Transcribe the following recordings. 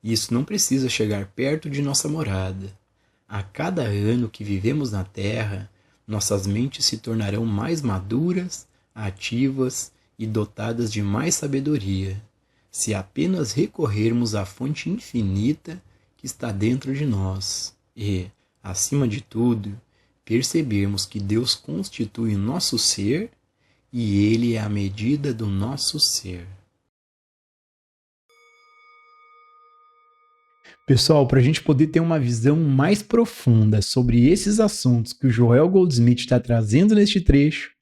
Isso não precisa chegar perto de nossa morada. A cada ano que vivemos na Terra, nossas mentes se tornarão mais maduras, ativas e dotadas de mais sabedoria, se apenas recorrermos à fonte infinita que está dentro de nós e, acima de tudo, percebermos que Deus constitui o nosso ser e Ele é a medida do nosso ser. Pessoal, para a gente poder ter uma visão mais profunda sobre esses assuntos que o Joel Goldsmith está trazendo neste trecho,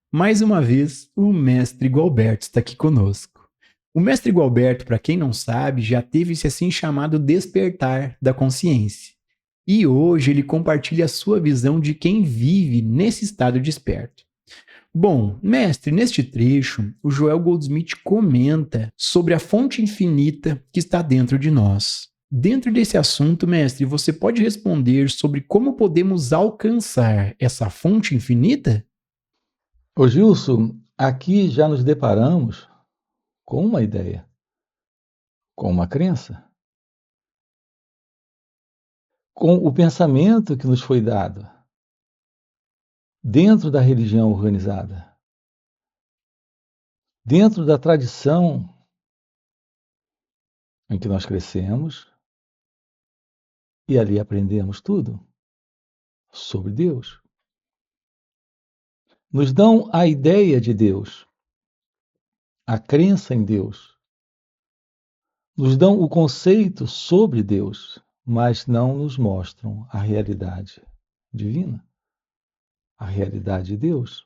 mais uma vez, o mestre Gualberto está aqui conosco. O mestre Gualberto, para quem não sabe, já teve esse assim chamado despertar da consciência. E hoje ele compartilha a sua visão de quem vive nesse estado desperto. Bom, mestre, neste trecho, o Joel Goldsmith comenta sobre a fonte infinita que está dentro de nós. Dentro desse assunto, mestre, você pode responder sobre como podemos alcançar essa fonte infinita? Ô Gilson, aqui já nos deparamos com uma ideia, com uma crença, com o pensamento que nos foi dado dentro da religião organizada, dentro da tradição em que nós crescemos e ali aprendemos tudo sobre Deus. Nos dão a ideia de Deus, a crença em Deus. Nos dão o conceito sobre Deus, mas não nos mostram a realidade divina, a realidade de Deus.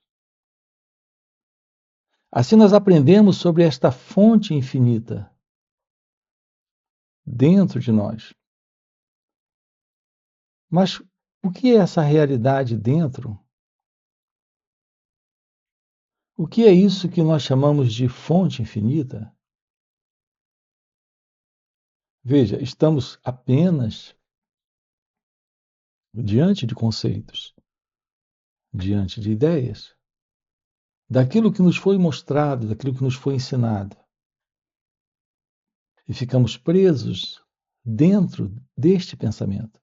Assim nós aprendemos sobre esta fonte infinita dentro de nós. Mas o que é essa realidade dentro? O que é isso que nós chamamos de fonte infinita? Veja, estamos apenas diante de conceitos, diante de ideias, daquilo que nos foi mostrado, daquilo que nos foi ensinado. E ficamos presos dentro deste pensamento,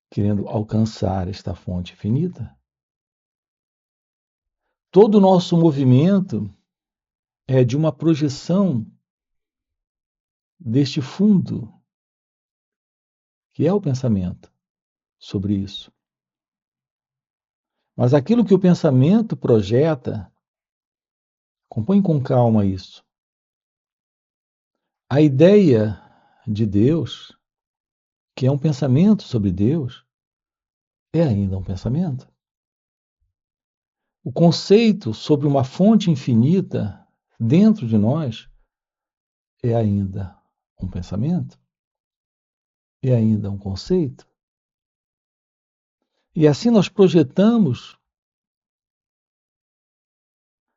querendo alcançar esta fonte infinita. Todo o nosso movimento é de uma projeção deste fundo, que é o pensamento, sobre isso. Mas aquilo que o pensamento projeta, acompanhe com calma isso. A ideia de Deus, que é um pensamento sobre Deus, é ainda um pensamento. O conceito sobre uma fonte infinita dentro de nós é ainda um pensamento, é ainda um conceito. E assim nós projetamos,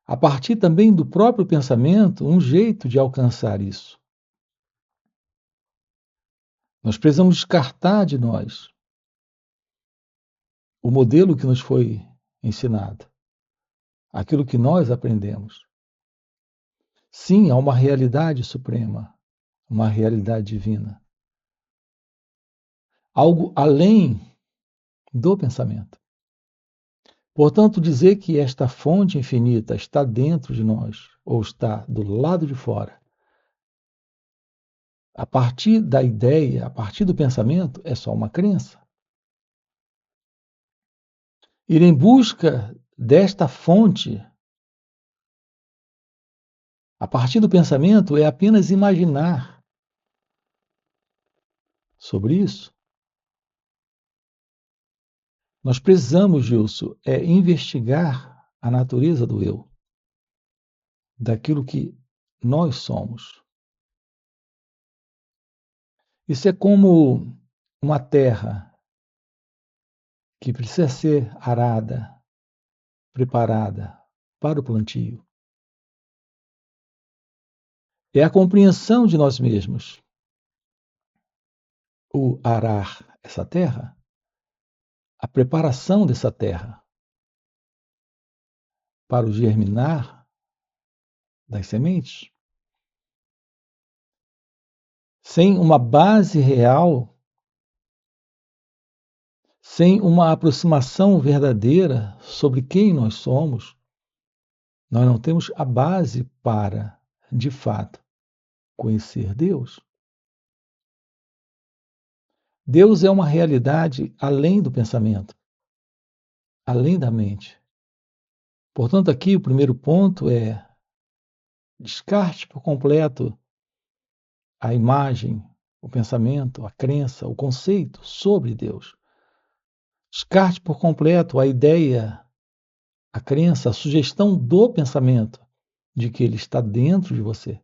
a partir também do próprio pensamento, um jeito de alcançar isso. Nós precisamos descartar de nós o modelo que nos foi ensinado, aquilo que nós aprendemos. Sim, há uma realidade suprema, uma realidade divina. Algo além do pensamento. Portanto, dizer que esta fonte infinita está dentro de nós ou está do lado de fora, a partir da ideia, a partir do pensamento, é só uma crença. Ir em busca desta fonte, a partir do pensamento, é apenas imaginar sobre isso. Nós precisamos, Gilson, investigar a natureza do eu, daquilo que nós somos. Isso é como uma terra que precisa ser arada, preparada para o plantio. É a compreensão de nós mesmos. O arar essa terra, a preparação dessa terra para o germinar das sementes. sem uma base real, sem uma aproximação verdadeira sobre quem nós somos, nós não temos a base para, de fato, conhecer Deus. Deus é uma realidade além do pensamento, além da mente. Portanto, aqui o primeiro ponto é descarte por completo a imagem, o pensamento, a crença, o conceito sobre Deus. Descarte por completo a ideia, a crença, a sugestão do pensamento de que ele está dentro de você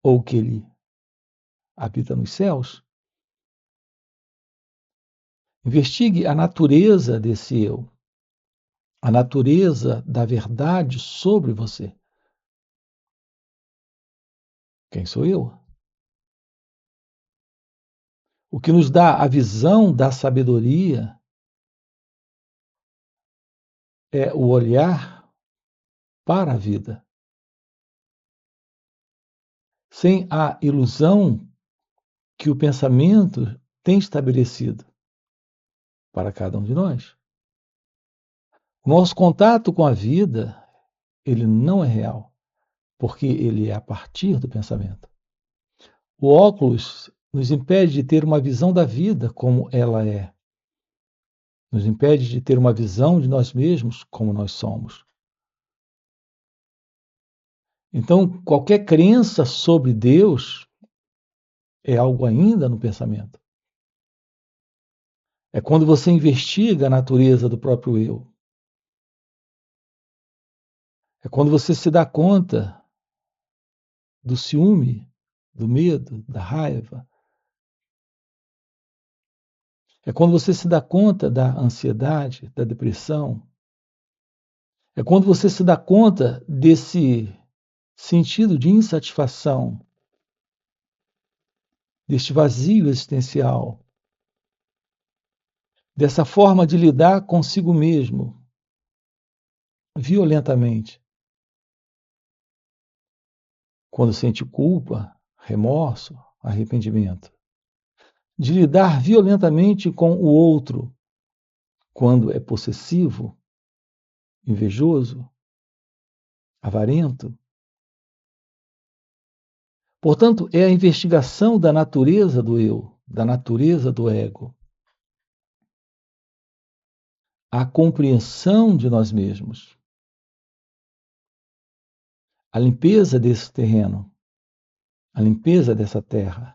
ou que ele habita nos céus. Investigue a natureza desse eu, a natureza da verdade sobre você. Quem sou eu? O que nos dá a visão da sabedoria é o olhar para a vida, sem a ilusão que o pensamento tem estabelecido para cada um de nós. O nosso contato com a vida, ele não é real, porque ele é a partir do pensamento. O óculos nos impede de ter uma visão da vida como ela é. Nos impede de ter uma visão de nós mesmos como nós somos. Então, qualquer crença sobre Deus é algo ainda no pensamento. É quando você investiga a natureza do próprio eu. É quando você se dá conta do ciúme, do medo, da raiva. É quando você se dá conta da ansiedade, da depressão. É quando você se dá conta desse sentido de insatisfação, deste vazio existencial, dessa forma de lidar consigo mesmo, violentamente. Quando sente culpa, remorso, arrependimento. De lidar violentamente com o outro, quando é possessivo, invejoso, avarento. Portanto, é a investigação da natureza do eu, da natureza do ego. A compreensão de nós mesmos. A limpeza desse terreno, a limpeza dessa terra.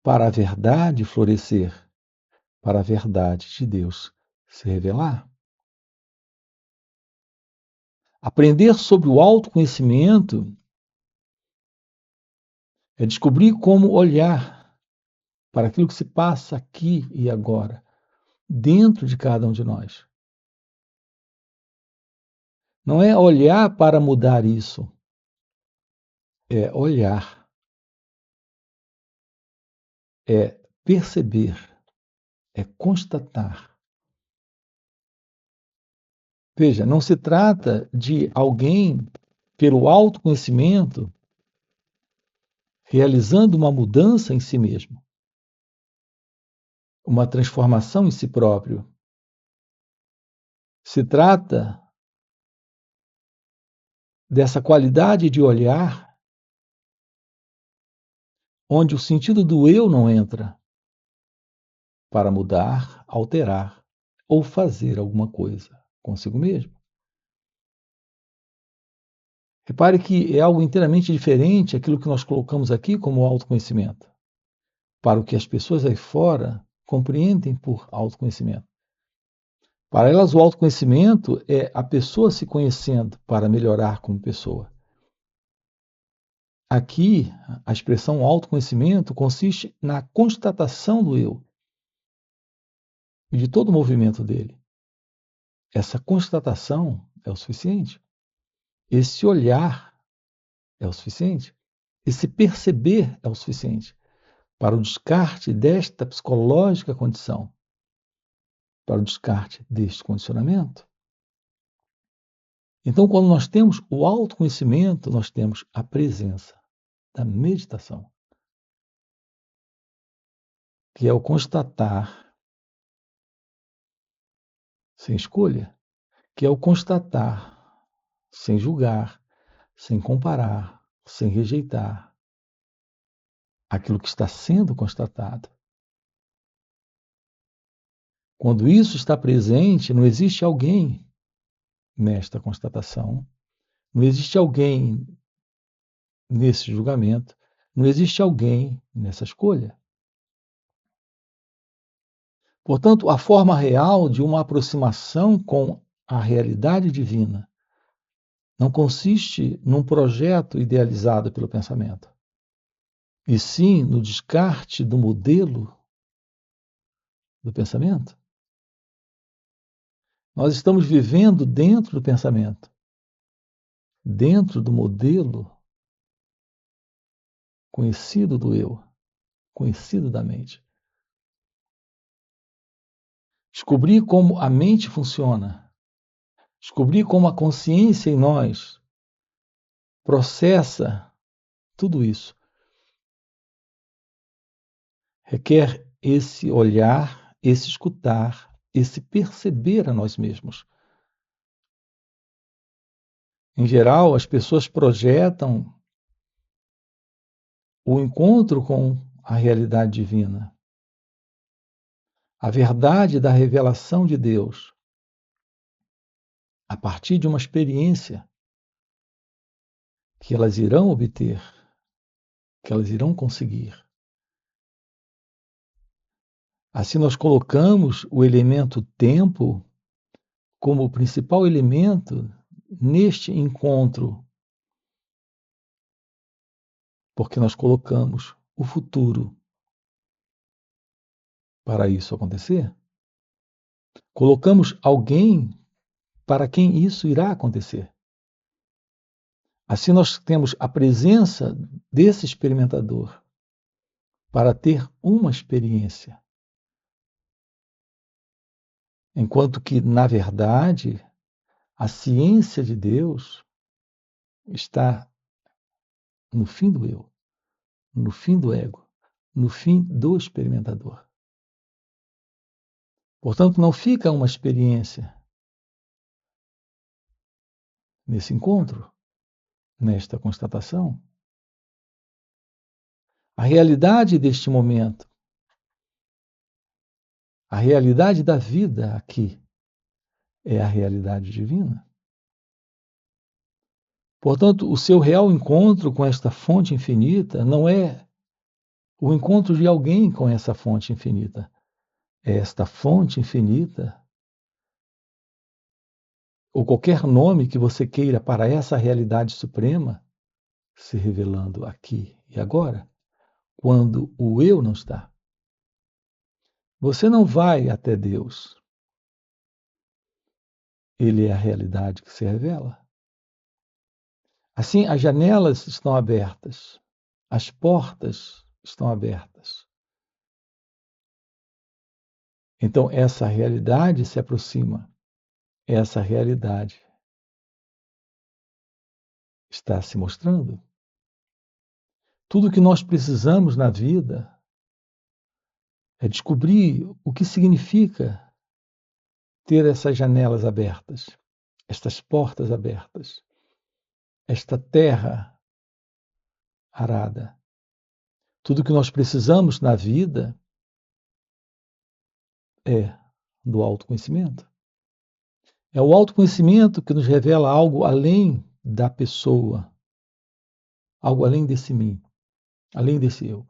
Para a verdade florescer, para a verdade de Deus se revelar. Aprender sobre o autoconhecimento é descobrir como olhar para aquilo que se passa aqui e agora, dentro de cada um de nós. Não é olhar para mudar isso, é olhar, é perceber, é constatar. Veja, não se trata de alguém, pelo autoconhecimento, realizando uma mudança em si mesmo, uma transformação em si próprio. Se trata dessa qualidade de olhar onde o sentido do eu não entra para mudar, alterar ou fazer alguma coisa consigo mesmo. Repare que é algo inteiramente diferente aquilo que nós colocamos aqui como autoconhecimento, para o que as pessoas aí fora compreendem por autoconhecimento. Para elas, o autoconhecimento é a pessoa se conhecendo para melhorar como pessoa. Aqui, a expressão autoconhecimento consiste na constatação do eu e de todo o movimento dele. Essa constatação é o suficiente. Esse olhar é o suficiente. Esse perceber é o suficiente para o descarte desta psicológica condição, para o descarte deste condicionamento. Então, quando nós temos o autoconhecimento, nós temos a presença da meditação, que é o constatar sem escolha, que é o constatar sem julgar, sem comparar, sem rejeitar aquilo que está sendo constatado. Quando isso está presente, não existe alguém nesta constatação, não existe alguém nesse julgamento, não existe alguém nessa escolha. Portanto, a forma real de uma aproximação com a realidade divina não consiste num projeto idealizado pelo pensamento, e sim no descarte do modelo do pensamento. Nós estamos vivendo dentro do pensamento, dentro do modelo conhecido do eu, conhecido da mente. Descobrir como a mente funciona, descobrir como a consciência em nós processa tudo isso, requer esse olhar, esse escutar, esse perceber a nós mesmos. Em geral, as pessoas projetam o encontro com a realidade divina, a verdade da revelação de Deus, a partir de uma experiência que elas irão obter, que elas irão conseguir. Assim, nós colocamos o elemento tempo como o principal elemento neste encontro, porque nós colocamos o futuro para isso acontecer. Colocamos alguém para quem isso irá acontecer. Assim, nós temos a presença desse experimentador para ter uma experiência. Enquanto que, na verdade, a ciência de Deus está no fim do eu, no fim do ego, no fim do experimentador. Portanto, não fica uma experiência nesse encontro, nesta constatação. A realidade deste momento, a realidade da vida aqui, é a realidade divina. Portanto, o seu real encontro com esta fonte infinita não é o encontro de alguém com essa fonte infinita. É esta fonte infinita, ou qualquer nome que você queira para essa realidade suprema, se revelando aqui e agora, quando o eu não está. Você não vai até Deus. Ele é a realidade que se revela. Assim, as janelas estão abertas, as portas estão abertas. Então, essa realidade se aproxima, essa realidade está se mostrando. Tudo que nós precisamos na vida é descobrir o que significa ter essas janelas abertas, estas portas abertas, esta terra arada. Tudo que nós precisamos na vida é do autoconhecimento. É o autoconhecimento que nos revela algo além da pessoa, algo além desse mim, além desse eu,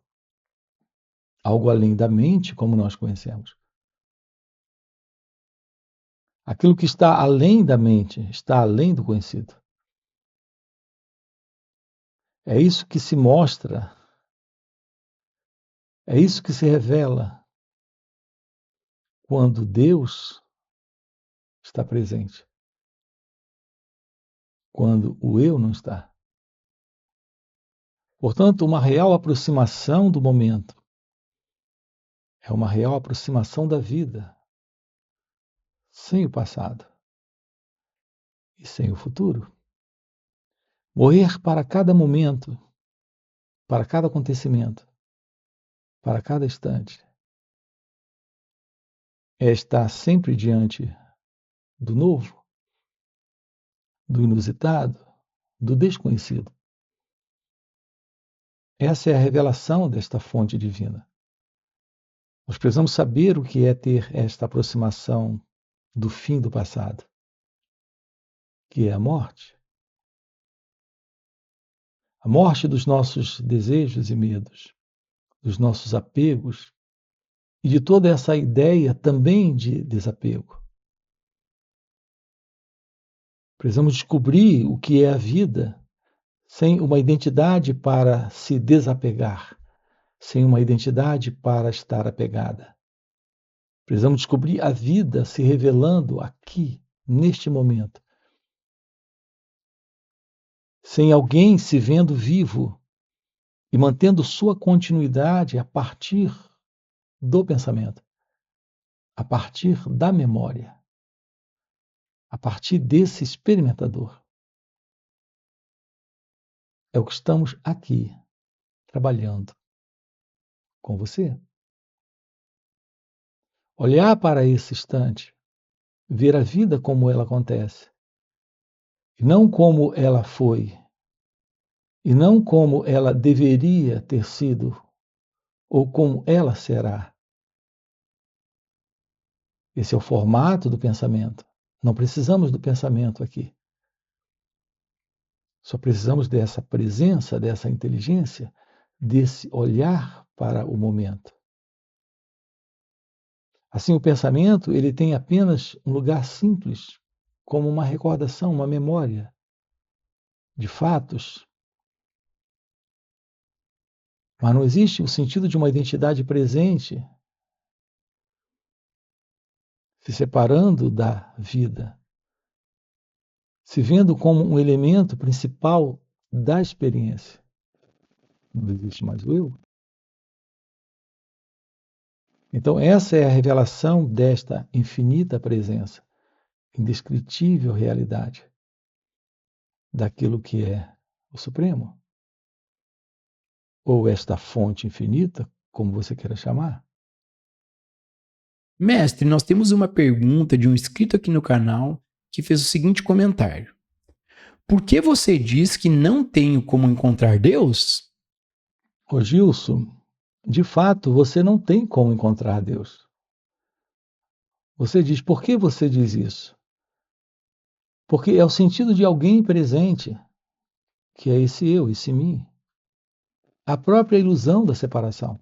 algo além da mente como nós conhecemos. Aquilo que está além da mente, está além do conhecido. É isso que se mostra, é isso que se revela quando Deus está presente, quando o eu não está. Portanto, uma real aproximação do momento é uma real aproximação da vida, sem o passado e sem o futuro. Morrer para cada momento para cada acontecimento, para cada instante, é estar sempre diante do novo, do inusitado, do desconhecido. Essa é a revelação desta fonte divina. Nós precisamos saber o que é ter esta aproximação do fim do passado, que é a morte. A morte dos nossos desejos e medos, dos nossos apegos e de toda essa ideia também de desapego. Precisamos descobrir o que é a vida sem uma identidade para se desapegar, sem uma identidade para estar apegada. Precisamos descobrir a vida se revelando aqui, neste momento, sem alguém se vendo vivo e mantendo sua continuidade a partir do pensamento, a partir da memória, a partir desse experimentador. É o que estamos aqui trabalhando com você. Olhar para esse instante, ver a vida como ela acontece, e não como ela foi, e não como ela deveria ter sido, ou como ela será. Esse é o formato do pensamento. Não precisamos do pensamento aqui. Só precisamos dessa presença, dessa inteligência, desse olhar para o momento. Assim, o pensamento ele tem apenas um lugar simples, como uma recordação, uma memória de fatos. Mas não existe o sentido de uma identidade presente se separando da vida, se vendo como um elemento principal da experiência. Não existe mais o eu. Então, essa é a revelação desta infinita presença, indescritível realidade daquilo que é o Supremo, ou esta fonte infinita, como você queira chamar. Mestre, nós temos uma pergunta de um inscrito aqui no canal que fez o seguinte comentário: por que você diz que não tenho como encontrar Deus? Ô Gilson, de fato, você não tem como encontrar Deus. Você diz, por que você diz isso? Porque é o sentido de alguém presente, que é esse eu, esse mim. A própria ilusão da separação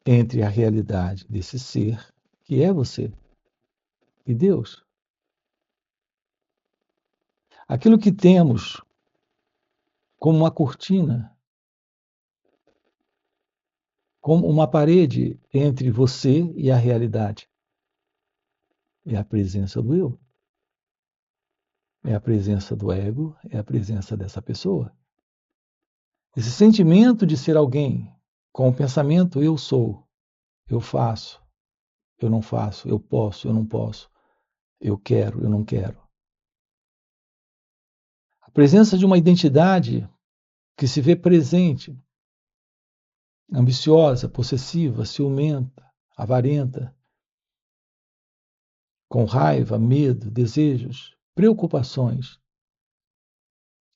entre a realidade desse ser, que é você, e Deus. Aquilo que temos como uma cortina, como uma parede entre você e a realidade, é a presença do eu. É a presença do ego, é a presença dessa pessoa. Esse sentimento de ser alguém, com o pensamento eu sou, eu faço, eu não faço, eu posso, eu não posso, eu quero, eu não quero. A presença de uma identidade que se vê presente, ambiciosa, possessiva, ciumenta, avarenta, com raiva, medo, desejos, preocupações.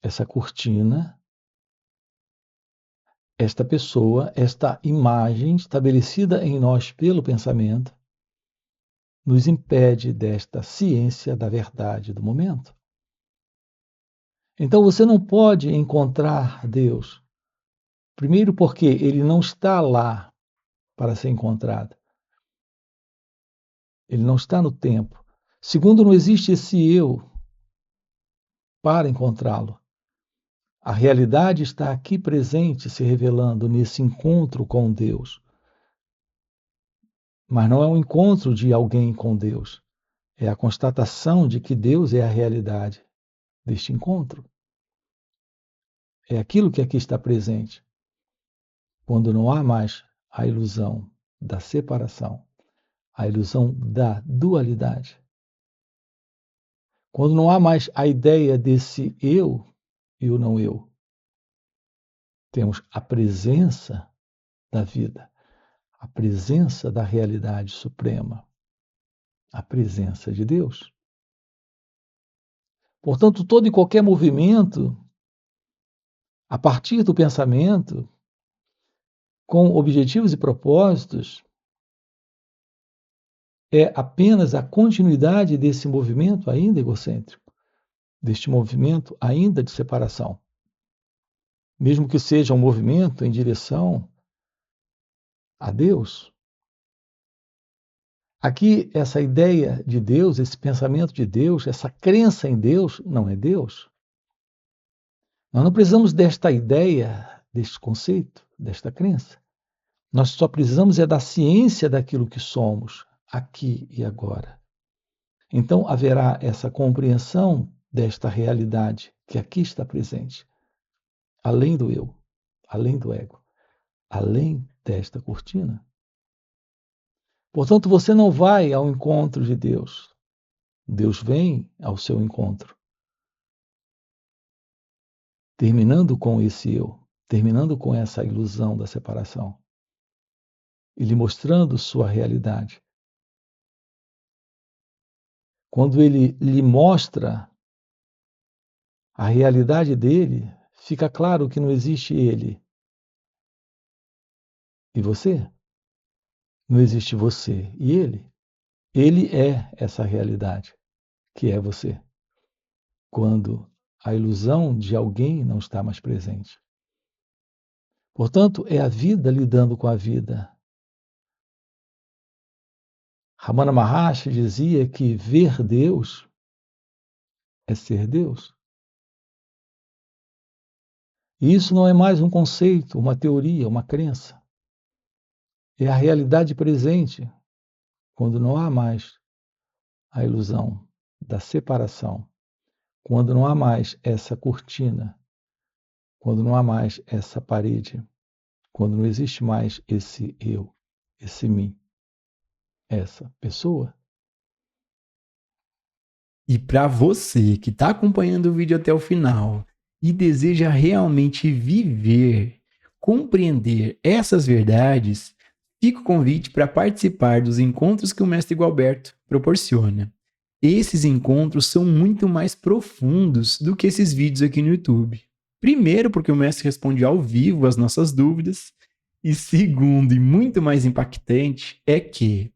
Essa cortina, esta pessoa, esta imagem estabelecida em nós pelo pensamento, nos impede desta ciência da verdade do momento. Então você não pode encontrar Deus. Primeiro, porque ele não está lá para ser encontrado. Ele não está no tempo. Segundo, não existe esse eu para encontrá-lo. A realidade está aqui presente, se revelando nesse encontro com Deus. Mas não é um encontro de alguém com Deus. É a constatação de que Deus é a realidade deste encontro. É aquilo que aqui está presente. Quando não há mais a ilusão da separação, a ilusão da dualidade. Quando não há mais a ideia desse eu e o não eu. temos a presença da vida, a presença da realidade suprema, a presença de Deus. Portanto, todo e qualquer movimento, a partir do pensamento, com objetivos e propósitos, é apenas a continuidade desse movimento ainda egocêntrico, deste movimento ainda de separação. Mesmo que seja um movimento em direção a Deus. Aqui, essa ideia de Deus, esse pensamento de Deus, essa crença em Deus, não é Deus. Nós não precisamos desta ideia, deste conceito, desta crença. Nós só precisamos é da ciência daquilo que somos, aqui e agora. Então haverá essa compreensão desta realidade que aqui está presente, além do eu, além do ego, além desta cortina. Portanto, você não vai ao encontro de Deus. Deus vem ao seu encontro. Terminando com esse eu, terminando com essa ilusão da separação. E lhe mostrando sua realidade. Quando ele lhe mostra a realidade dele, fica claro que não existe ele e você. Não existe você e ele. Ele é essa realidade, que é você. Quando a ilusão de alguém não está mais presente. Portanto, é a vida lidando com a vida. Ramana Maharshi dizia que ver Deus é ser Deus. E isso não é mais um conceito, uma teoria, uma crença. É a realidade presente, quando não há mais a ilusão da separação, quando não há mais essa cortina, quando não há mais essa parede, quando não existe mais esse eu, esse mim, essa pessoa. E para você que está acompanhando o vídeo até o final e deseja realmente viver, compreender essas verdades, fica o convite para participar dos encontros que o Mestre Gualberto proporciona. Esses encontros são muito mais profundos do que esses vídeos aqui no YouTube. Primeiro, porque o Mestre responde ao vivo as nossas dúvidas. E segundo, e muito mais impactante, é que,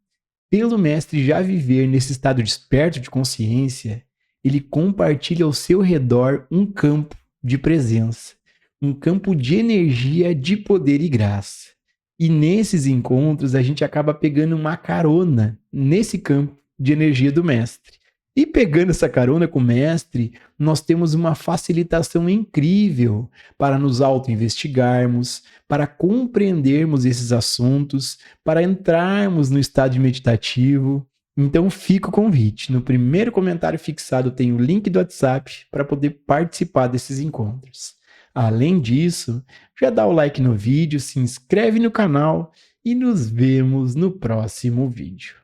pelo Mestre já viver nesse estado desperto de consciência, ele compartilha ao seu redor um campo de presença, um campo de energia, de poder e graça. E nesses encontros a gente acaba pegando uma carona nesse campo de energia do Mestre. E pegando essa carona com o Mestre, nós temos uma facilitação incrível para nos auto-investigarmos, para compreendermos esses assuntos, para entrarmos no estado meditativo. Então fica o convite. No primeiro comentário fixado tem o link do WhatsApp para poder participar desses encontros. Além disso, já dá o like no vídeo, se inscreve no canal e nos vemos no próximo vídeo.